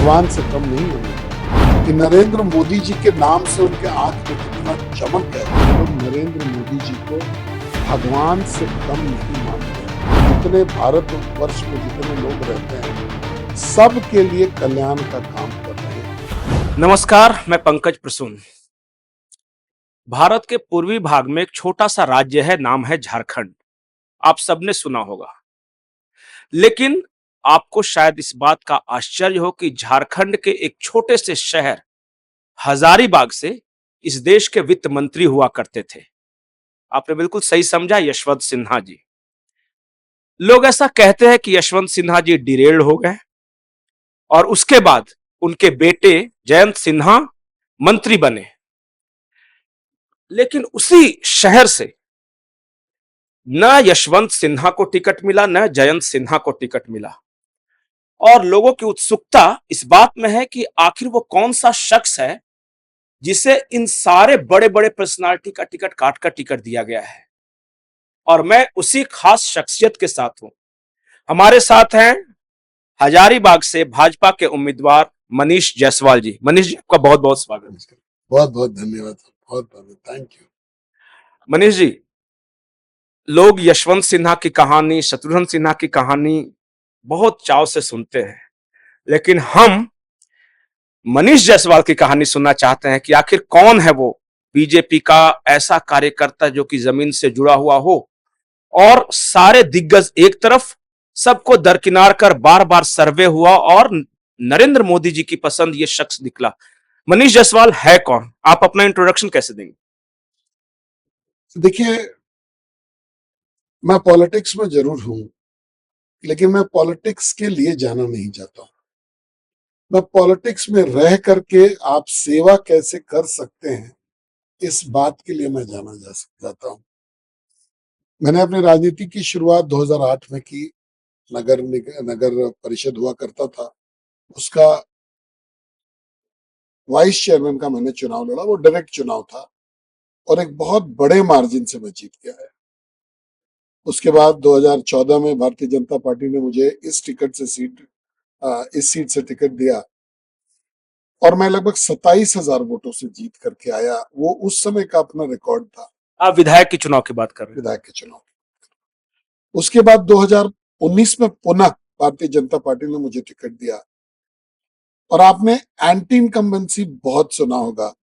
भगवान से कम नहीं होंगे कि नरेंद्र मोदी जी के नाम से उनके आंख में कितना चमक है। लोग नरेंद्र मोदी जी को भगवान से कम नहीं मानते। जितने भारतवर्ष में जितने लोग रहते हैं सबके लिए कल्याण का काम कर रहे हैं। नमस्कार, मैं पंकज प्रसून। भारत के पूर्वी भाग में एक छोटा सा राज्य है, नाम है झारखंड। आप सबने सुना होगा, लेकिन आपको शायद इस बात का आश्चर्य हो कि झारखंड के एक छोटे से शहर हजारीबाग से इस देश के वित्त मंत्री हुआ करते थे। आपने बिल्कुल सही समझा, यशवंत सिन्हा जी। लोग ऐसा कहते हैं कि यशवंत सिन्हा जी डिरेल्ड हो गए और उसके बाद उनके बेटे जयंत सिन्हा मंत्री बने, लेकिन उसी शहर से न यशवंत सिन्हा को टिकट मिला, न जयंत सिन्हा को टिकट मिला। और लोगों की उत्सुकता इस बात में है कि आखिर वो कौन सा शख्स है जिसे इन सारे बड़े बड़े पर्सनालिटी का टिकट काट कर टिकट दिया गया है। और मैं उसी खास शख्सियत के साथ हूं। हमारे साथ हैं हजारीबाग से भाजपा के उम्मीदवार मनीष जायसवाल जी। मनीष जी, आपका बहुत बहुत स्वागत। बहुत बहुत धन्यवाद, बहुत बहुत थैंक यू। मनीष जी, लोग यशवंत सिन्हा की कहानी, शत्रुघ्न सिन्हा की कहानी बहुत चाव से सुनते हैं, लेकिन हम मनीष जायसवाल की कहानी सुनना चाहते हैं कि आखिर कौन है वो बीजेपी का ऐसा कार्यकर्ता जो कि जमीन से जुड़ा हुआ हो और सारे दिग्गज एक तरफ, सबको दरकिनार कर बार बार सर्वे हुआ और नरेंद्र मोदी जी की पसंद ये शख्स निकला। मनीष जायसवाल है कौन? आप अपना इंट्रोडक्शन कैसे देंगे? देखिए, मैं पॉलिटिक्स में जरूर हूं, लेकिन मैं पॉलिटिक्स के लिए जाना नहीं चाहता हूं। मैं पॉलिटिक्स में रह करके आप सेवा कैसे कर सकते हैं इस बात के लिए मैं जाता हूं। मैंने अपनी राजनीति की शुरुआत 2008 में की। नगर परिषद हुआ करता था, उसका वाइस चेयरमैन का मैंने चुनाव लड़ा। वो डायरेक्ट चुनाव था और एक बहुत बड़े मार्जिन से मैं जीत के आया। उसके बाद 2014 में भारतीय जनता पार्टी ने मुझे इस सीट से टिकट दिया और मैं लगभग 27,000 वोटों से जीत करके आया। वो उस समय का अपना रिकॉर्ड था। आप विधायक के चुनाव की बात कर रहे हैं? विधायक के चुनाव। उसके बाद 2019 में पुनः भारतीय जनता पार्टी ने मुझे टिकट दिया और आपने एंटी इनकम्बेंसी बहुत सुना होगा,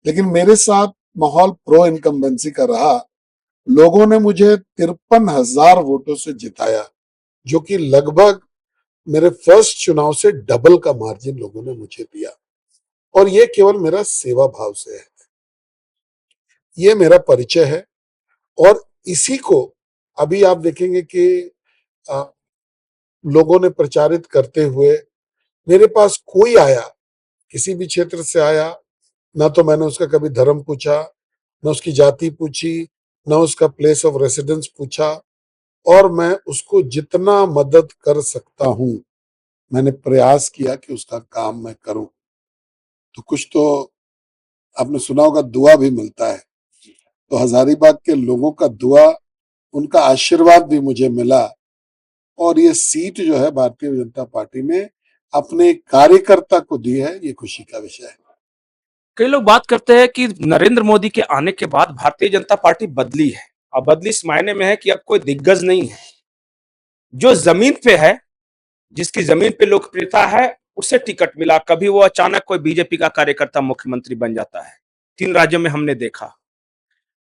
लेकिन मेरे साथ माहौल प्रो इनकम्बेंसी का रहा। लोगों ने मुझे 53,000 वोटों से जिताया, जो कि लगभग मेरे फर्स्ट चुनाव से डबल का मार्जिन लोगों ने मुझे दिया। और ये केवल मेरा सेवा भाव से है, ये मेरा परिचय है। और इसी को अभी आप देखेंगे कि लोगों ने प्रचारित करते हुए मेरे पास कोई आया, किसी भी क्षेत्र से आया, ना तो मैंने उसका कभी धर्म पूछा, ना उसकी जाति पूछी, ना उसका प्लेस ऑफ रेसिडेंस पूछा, और मैं उसको जितना मदद कर सकता हूं मैंने प्रयास किया कि उसका काम मैं करूं। तो कुछ तो आपने सुना होगा, दुआ भी मिलता है। तो हजारीबाग के लोगों का दुआ, उनका आशीर्वाद भी मुझे मिला और ये सीट जो है भारतीय जनता पार्टी ने अपने कार्यकर्ता को दी है, ये खुशी का विषय है। कई लोग बात करते हैं कि नरेंद्र मोदी के आने के बाद भारतीय जनता पार्टी बदली है। अब बदली इस मायने में है कि अब कोई दिग्गज नहीं है, जो जमीन पे है, जिसकी जमीन पे लोकप्रियता है, उसे टिकट मिला। कभी वो अचानक कोई बीजेपी का कार्यकर्ता मुख्यमंत्री बन जाता है, 3 राज्यों में हमने देखा।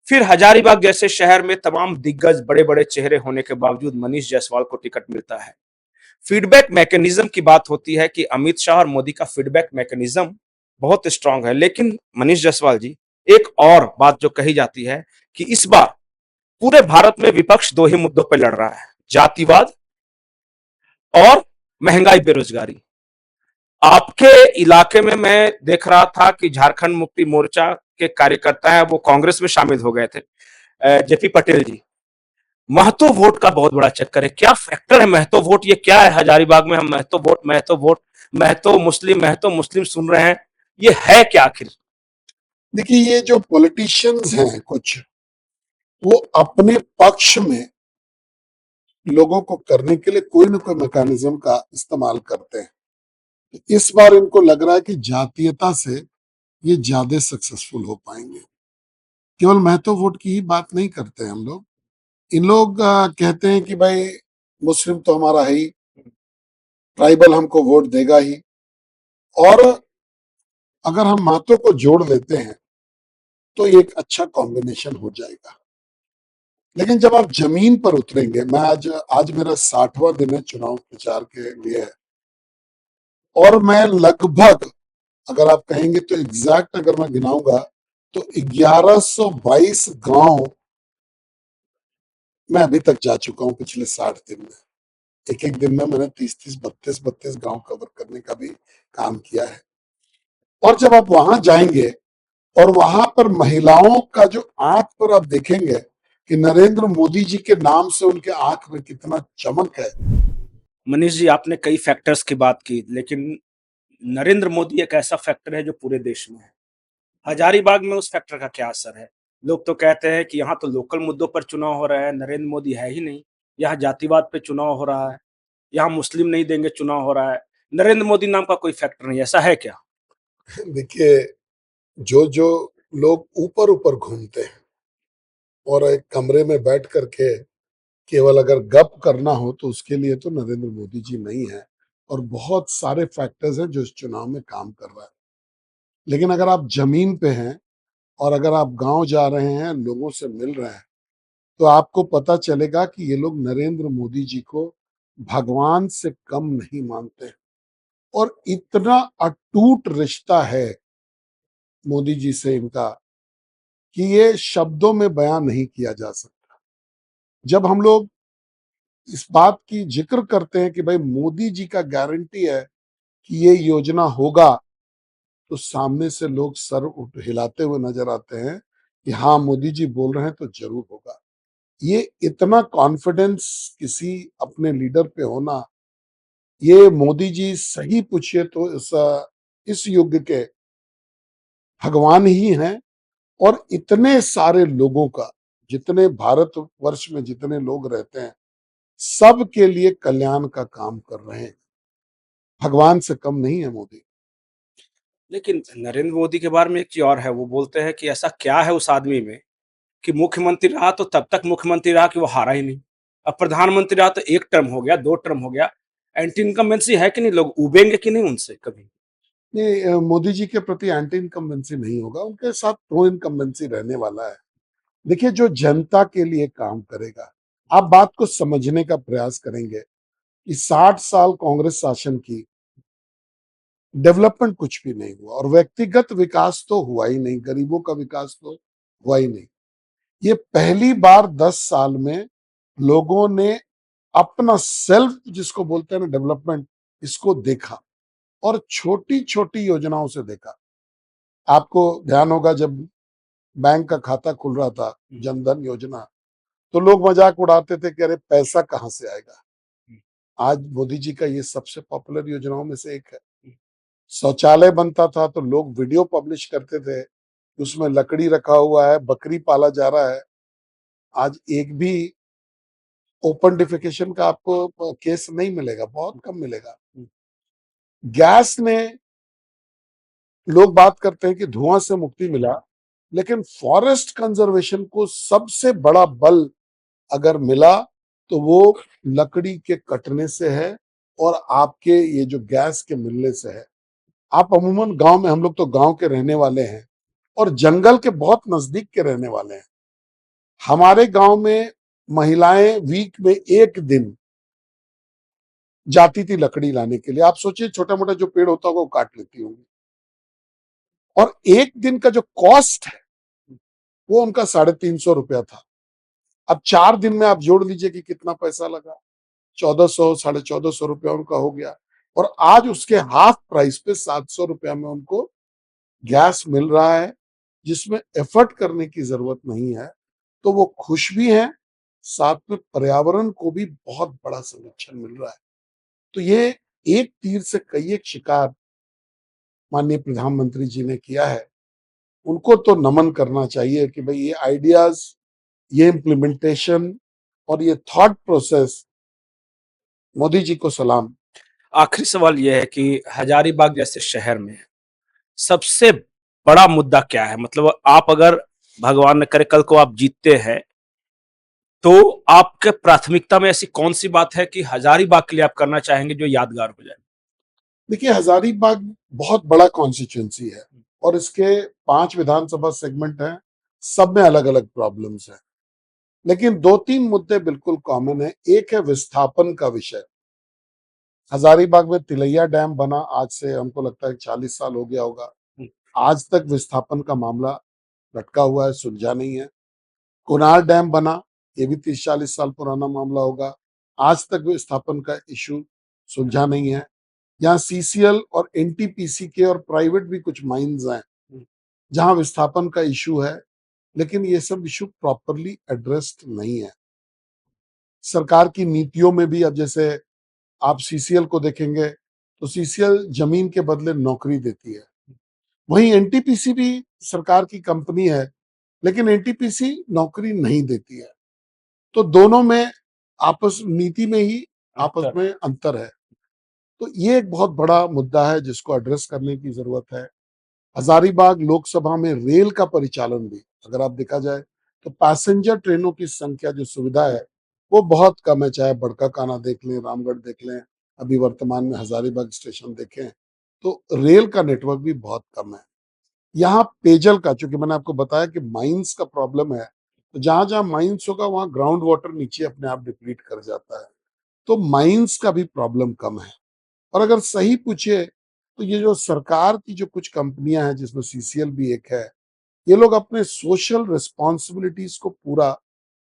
फिर हजारीबाग जैसे शहर में तमाम दिग्गज बड़े बड़े चेहरे होने के बावजूद मनीष जायसवाल को टिकट मिलता है। फीडबैक मैकेनिज्म की बात होती है कि अमित शाह और मोदी का फीडबैक मैकेनिज्म बहुत स्ट्रांग है, लेकिन मनीष जायसवाल जी, एक और बात जो कही जाती है कि इस बार पूरे भारत में विपक्ष 2 ही मुद्दों पर लड़ रहा है, जातिवाद और महंगाई, बेरोजगारी। आपके इलाके में मैं देख रहा था कि झारखंड मुक्ति मोर्चा के कार्यकर्ता हैं, वो कांग्रेस में शामिल हो गए थे। जेपी पटेल जी, महतो वोट का बहुत बड़ा चक्कर है। क्या फैक्टर है महतो वोट? ये क्या है? हजारीबाग में हम महतो वोट, महतो वोट, महतो मुस्लिम सुन रहे हैं, ये है क्या आखिर? देखिए, ये जो पॉलिटिशियंस हैं कुछ, वो अपने पक्ष में लोगों को करने के लिए कोई ना कोई मैकेनिज्म का इस्तेमाल करते हैं। इस बार इनको लग रहा है कि जातीयता से ये ज्यादा सक्सेसफुल हो पाएंगे। केवल महतो वोट की ही बात नहीं करते हैं हम लोग। इन लोग कहते हैं कि भाई मुस्लिम तो हमारा है ही, ट्राइबल हमको वोट देगा ही, और अगर हम महतो को जोड़ लेते हैं तो ये एक अच्छा कॉम्बिनेशन हो जाएगा। लेकिन जब आप जमीन पर उतरेंगे, मैं आज आज मेरा 60वां दिन है चुनाव प्रचार के लिए है, और मैं लगभग, अगर आप कहेंगे तो एग्जैक्ट अगर मैं गिनाऊंगा तो 1122 गांव मैं अभी तक जा चुका हूं पिछले 60 दिन में। एक एक दिन में मैंने 30-30, 32-32 गांव कवर करने का भी काम किया है। और जब आप वहां जाएंगे और वहां पर महिलाओं का जो आंख पर आप देखेंगे कि नरेंद्र मोदी जी के नाम से उनके आंख में कितना चमक है। मनीष जी, आपने कई फैक्टर्स की बात की, लेकिन नरेंद्र मोदी एक ऐसा फैक्टर है जो पूरे देश में है। हजारीबाग में उस फैक्टर का क्या असर है? लोग तो कहते हैं कि यहाँ तो लोकल मुद्दों पर चुनाव हो रहा है, नरेंद्र मोदी है ही नहीं। यहाँ जातिवाद पे चुनाव हो रहा है, यहाँ मुस्लिम नहीं देंगे चुनाव हो रहा है। नरेंद्र मोदी नाम का कोई फैक्टर नहीं, ऐसा है क्या? देखिए, जो जो लोग ऊपर ऊपर घूमते हैं और एक कमरे में बैठ करके केवल अगर गप करना हो तो उसके लिए तो नरेंद्र मोदी जी नहीं है, और बहुत सारे फैक्टर्स हैं जो इस चुनाव में काम कर रहा है। लेकिन अगर आप जमीन पे हैं और अगर आप गांव जा रहे हैं, लोगों से मिल रहे हैं, तो आपको पता चलेगा कि ये लोग नरेंद्र मोदी जी को भगवान से कम नहीं मानते हैं। और इतना अटूट रिश्ता है मोदी जी से इनका कि ये शब्दों में बयान नहीं किया जा सकता। जब हम लोग इस बात की जिक्र करते हैं कि भाई मोदी जी का गारंटी है कि ये योजना होगा, तो सामने से लोग सर उठ हिलाते हुए नजर आते हैं कि हाँ, मोदी जी बोल रहे हैं तो जरूर होगा। ये इतना कॉन्फिडेंस किसी अपने लीडर पे होना, ये मोदी जी सही पूछिए तो इस युग के भगवान ही हैं। और इतने सारे लोगों का, जितने भारत वर्ष में जितने लोग रहते हैं, सब के लिए कल्याण का काम कर रहे हैं। भगवान से कम नहीं है मोदी। लेकिन नरेंद्र मोदी के बारे में एक चीज और है, वो बोलते हैं कि ऐसा क्या है उस आदमी में कि मुख्यमंत्री रहा तो तब तक मुख्यमंत्री रहा कि वो हारा ही नहीं। अब प्रधानमंत्री रहा तो 1 टर्म हो गया, 2 टर्म हो गया। एंटी इनकम्बेंसी है कि नहीं? लोग उबेंगे कि नहीं उनसे कभी? ये मोदी जी के प्रति एंटी इनकम्बेंसी नहीं होगा, उनके साथ प्रो इनकम्बेंसी रहने वाला है। देखिए, जो जनता के लिए काम करेगा, आप बात को समझने का प्रयास करेंगे कि 60 साल कांग्रेस शासन की डेवलपमेंट कुछ भी नहीं हुआ, और व्यक्तिगत विकास तो हुआ ही नहीं, गरीबों का विकास तो हुआ ही नहीं। ये पहली बार 10 साल में लोगों ने अपना सेल्फ, जिसको बोलते हैं ना डेवलपमेंट, इसको देखा, और छोटी छोटी योजनाओं से देखा। आपको ध्यान होगा जब बैंक का खाता खुल रहा था, जनधन योजना, तो लोग मजाक उड़ाते थे कि अरे पैसा कहाँ से आएगा। आज मोदी जी का ये सबसे पॉपुलर योजनाओं में से एक है। शौचालय बनता था तो लोग वीडियो पब्लिश करते थे, उसमें लकड़ी रखा हुआ है, बकरी पाला जा रहा है। आज एक भी ओपन डिफिकेशन का आपको केस नहीं मिलेगा, बहुत कम मिलेगा। गैस ने, लोग बात करते हैं कि धुआं से मुक्ति मिला, लेकिन फॉरेस्ट कंजर्वेशन को सबसे बड़ा बल अगर मिला तो वो लकड़ी के कटने से है, और आपके ये जो गैस के मिलने से है। आप अमूमन गांव में, हम लोग तो गांव के रहने वाले हैं और जंगल के बहुत नजदीक के रहने वाले हैं। हमारे गांव में महिलाएं वीक में 1 दिन जाती थी लकड़ी लाने के लिए। आप सोचिए, छोटा मोटा जो पेड़ होता होगा वो काट लेती होंगी, और 1 दिन का जो कॉस्ट है वो उनका 350 रुपया था। अब 4 दिन में आप जोड़ लीजिए कि कितना पैसा लगा। 1400, 1450 रुपया उनका हो गया, और आज उसके हाफ प्राइस पे 700 रुपया में उनको गैस मिल रहा है, जिसमें एफर्ट करने की जरूरत नहीं है। तो वो खुश भी हैं, साथ में पर्यावरण को भी बहुत बड़ा संरक्षण मिल रहा है। तो ये एक तीर से कई एक शिकार माननीय प्रधानमंत्री जी ने किया है। उनको तो नमन करना चाहिए कि भाई ये आइडियाज, ये इम्प्लीमेंटेशन और ये थॉट प्रोसेस, मोदी जी को सलाम। आखिरी सवाल ये है कि हजारीबाग जैसे शहर में सबसे बड़ा मुद्दा क्या है? मतलब आप अगर भगवान न करे कल को आप जीतते हैं, तो आपके प्राथमिकता में ऐसी कौन-सी बात है कि हजारीबाग के लिए आप करना चाहेंगे जो यादगार हो जाए? देखिए, हजारीबाग बहुत बड़ा कॉन्स्टिट्यूंसी है और इसके 5 विधानसभा सेगमेंट हैं, सब में अलग-अलग प्रॉब्लम्स हैं। लेकिन 2-3 मुद्दे बिल्कुल कॉमन है। एक है विस्थापन का विषय। हजारीबाग में तिलैया डैम बना, आज से हमको लगता है 40 साल हो गया होगा। हुँ, आज तक विस्थापन का मामला लटका हुआ है, सुलझा नहीं है। कोनार डैम बना, ये भी 30-40 साल पुराना मामला होगा। आज तक विस्थापन का इश्यू सुलझा नहीं है। यहाँ सीसीएल और एनटीपीसी के और प्राइवेट भी कुछ माइंस हैं, हुँ, जहाँ विस्थापन का इश्यू है, लेकिन ये सब इश्यू प्रॉपरली एड्रेस्ड नहीं है। सरकार की नीतियों में भी अब जैसे आप सीसीएल को देखेंगे, तो सीसीएल जमीन के बदले नौकरी देती है। वहीं एनटीपीसी भी सरकार की कंपनी है, लेकिन एनटीपीसी नौकरी नहीं देती है। तो दोनों में आपस नीति में ही आपस अंतर। में अंतर है। तो ये एक बहुत बड़ा मुद्दा है जिसको एड्रेस करने की जरूरत है। हजारीबाग लोकसभा में रेल का परिचालन भी अगर आप देखा जाए तो पैसेंजर ट्रेनों की संख्या जो सुविधा है वो बहुत कम है, चाहे बड़काकाना देख लें, रामगढ़ देख लें, अभी वर्तमान में हजारीबाग स्टेशन देखें, तो रेल का नेटवर्क भी बहुत कम है। यहाँ पेयजल का, चूंकि मैंने आपको बताया कि माइंस का प्रॉब्लम है, तो जहां जहां माइंस होगा वहां ग्राउंड वाटर नीचे अपने आप डिप्लीट कर जाता है, तो माइंस का भी प्रॉब्लम कम है। और अगर सही पूछिए तो ये जो सरकार की जो कुछ कंपनियां हैं जिसमें सीसीएल भी एक है, ये लोग अपने सोशल रिस्पॉन्सिबिलिटीज को पूरा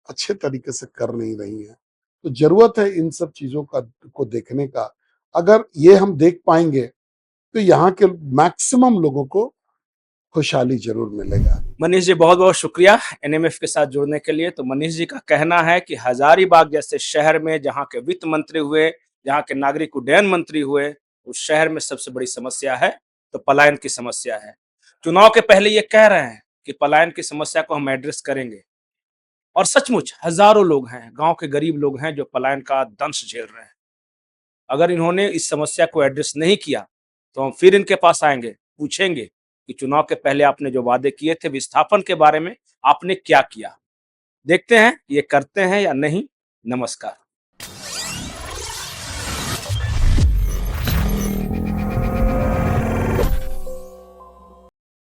अच्छे तरीके से कर नहीं रही हैं। तो जरूरत है इन सब चीजों का को देखने का। अगर ये हम देख पाएंगे तो यहाँ के मैक्सिमम लोगों को खुशहाली जरूर मिलेगा। मनीष जी बहुत-बहुत शुक्रिया एनएमएफ के साथ जुड़ने के लिए। तो मनीष जी का कहना है कि हजारीबाग जैसे शहर में जहाँ के वित्त मंत्री हुए, जहाँ के नागरिक उड्डयन मंत्री हुए, उस शहर में सबसे बड़ी समस्या है, तो पलायन की समस्या है। चुनाव के पहले ये कह रहे हैं कि पलायन की समस्या को हम एड्रेस करेंगे और सचमुच हज़ारों लोग हैं, गाँव के गरीब लोग हैं जो पलायन का दंश झेल रहे हैं। अगर इन्होंने इस समस्या को एड्रेस नहीं किया, तो हम फिर इनके पास आएँगे, पूछेंगे कि चुनाव के पहले आपने जो वादे किए थे विस्थापन के बारे में, आपने क्या किया? देखते हैं ये करते हैं या नहीं। नमस्कार।